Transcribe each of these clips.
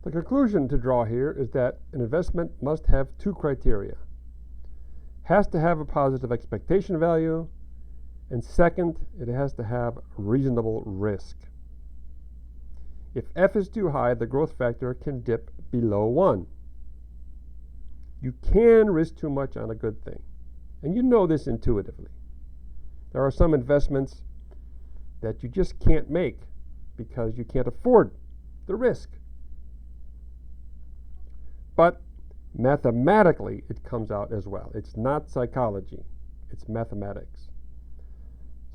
The conclusion to draw here is that an investment must have two criteria. Has to have a positive expectation value, and second, it has to have reasonable risk. If F is too high, the growth factor can dip below 1. You can risk too much on a good thing, and you know this intuitively. There are some investments that you just can't make because you can't afford the risk. But mathematically, it comes out as well. It's not psychology, it's mathematics.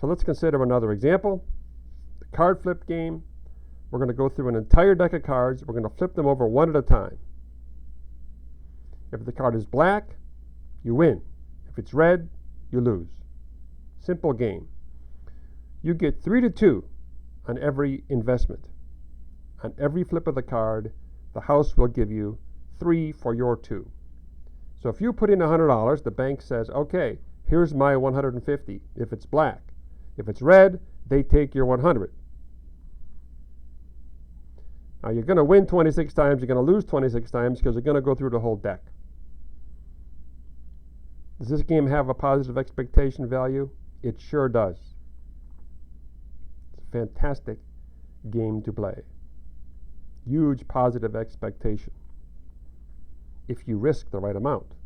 So let's consider another example. The card flip game. We're going to go through an entire deck of cards. We're going to flip them over one at a time. If the card is black, you win. If it's red, you lose. Simple game. You get 3-2 on every investment. On every flip of the card, the house will give you 3 for your 2. So if you put in $100, the bank says, okay, here's my 150 if it's black. If it's red, they take your 100. Now you're going to win 26 times, you're going to lose 26 times because you're going to go through the whole deck. Does this game have a positive expectation value? It sure does. It's a fantastic game to play. Huge positive expectation if you risk the right amount.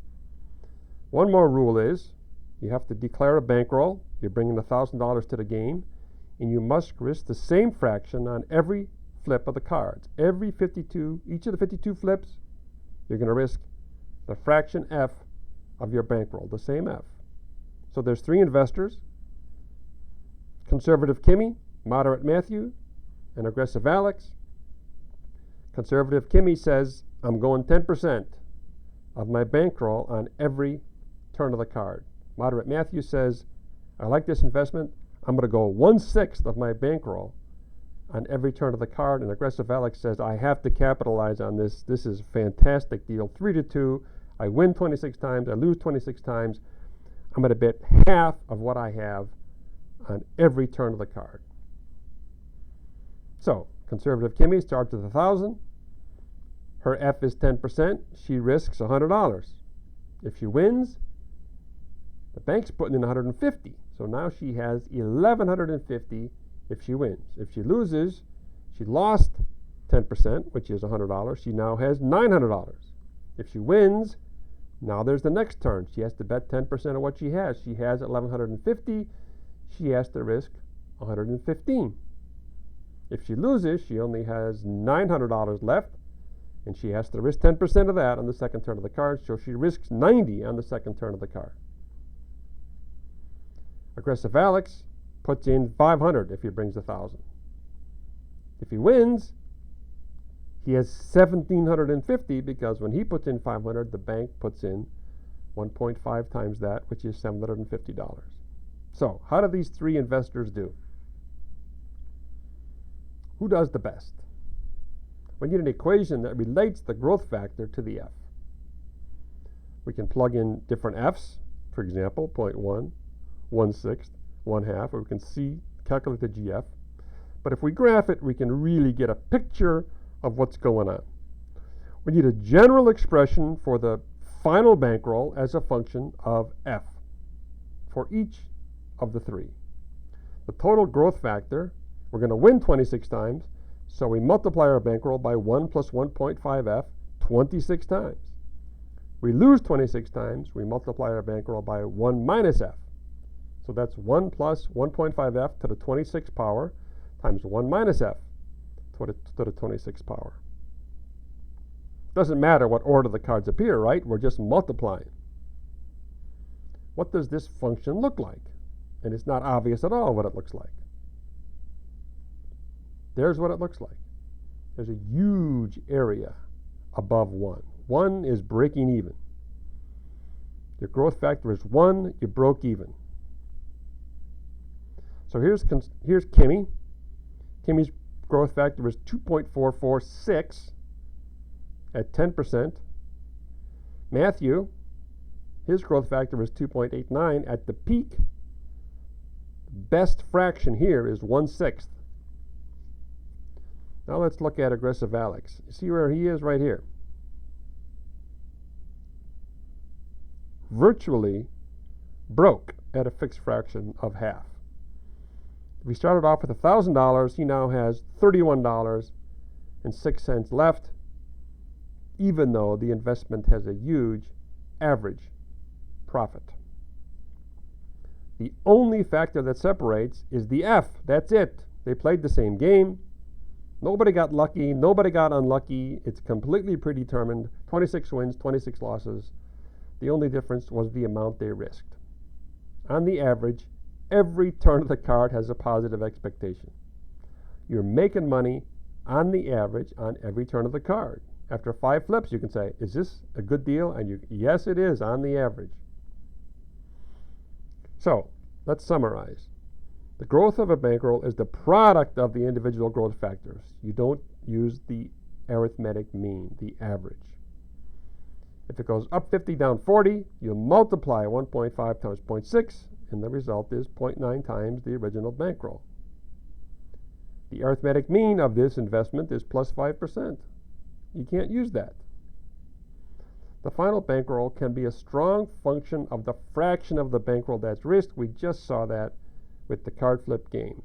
One more rule is you have to declare a bankroll. You're bringing $1,000 to the game, and you must risk the same fraction on every flip of the cards. Every 52, each of the 52 flips, you're going to risk the fraction F of your bankroll, the same F. So there's 3 investors: conservative Kimmy, moderate Matthew, and aggressive Alex. Conservative Kimmy says, I'm going 10% of my bankroll on every turn of the card. Moderate Matthew says, I like this investment. I'm going to go 1/6 of my bankroll on every turn of the card. And aggressive Alex says, I have to capitalize on this. This is a fantastic deal. 3-2. I win 26 times. I lose 26 times. I'm going to bet half of what I have on every turn of the card. So, conservative Kimmy starts with $1,000. Her F is 10%. She risks $100. If she wins, the bank's putting in $150. So now she has $1,150 if she wins. If she loses, she lost 10%, which is $100. She now has $900. If she wins, now there's the next turn. She has to bet 10% of what she has. She has $1,150. She has to risk $115. If she loses, she only has $900 left, and she has to risk 10% of that on the second turn of the card, so she risks $90 on the second turn of the card. Aggressive Alex puts in $500 if he brings $1,000. If he wins, he has $1,750 because when he puts in $500, the bank puts in 1.5 times that, which is $750. So, how do these 3 investors do? Who does the best? We need an equation that relates the growth factor to the F. We can plug in different F's, for example, 0.1, 1/6, 1/2, or we can calculate the GF. But if we graph it, we can really get a picture of what's going on. We need a general expression for the final bankroll as a function of F for each of the 3. The total growth factor, we're going to win 26 times, so we multiply our bankroll by 1 plus 1.5F 26 times. We lose 26 times, we multiply our bankroll by 1 minus F. So that's 1 plus 1.5F to the 26th power times 1 minus F to the 26th power. Doesn't matter what order the cards appear, right? We're just multiplying. What does this function look like? And it's not obvious at all what it looks like. There's what it looks like. There's a huge area above 1. 1 is breaking even. Your growth factor is 1, you broke even. So here's Kimmy. Kimmy's growth factor is 2.446 at 10%. Matthew, his growth factor is 2.89 at the peak. The best fraction here is 1/6. Now let's look at aggressive Alex. You see where he is right here? Virtually broke at a fixed fraction of half. If he started off with $1,000, he now has $31.06 left, even though the investment has a huge average profit. The only factor that separates is the F. That's it. They played the same game. Nobody got lucky. Nobody got unlucky. It's completely predetermined. 26 wins, 26 losses. The only difference was the amount they risked. On the average, every turn of the card has a positive expectation. You're making money on the average on every turn of the card. After 5 flips, you can say, is this a good deal? And yes, it is on the average. So, let's summarize. The growth of a bankroll is the product of the individual growth factors. You don't use the arithmetic mean, the average. If it goes up 50, down 40, you multiply 1.5 times 0.6, and the result is 0.9 times the original bankroll. The arithmetic mean of this investment is plus 5%. You can't use that. The final bankroll can be a strong function of the fraction of the bankroll that's risked. We just saw that with the card flip game.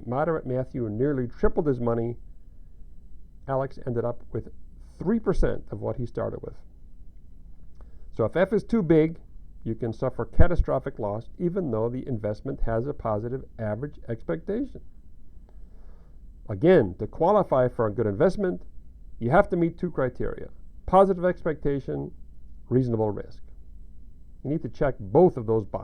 Moderate Matthew nearly tripled his money. Alex ended up with 3% of what he started with. So if F is too big, you can suffer catastrophic loss even though the investment has a positive average expectation. Again, to qualify for a good investment, you have to meet 2 criteria: positive expectation, reasonable risk. You need to check both of those boxes.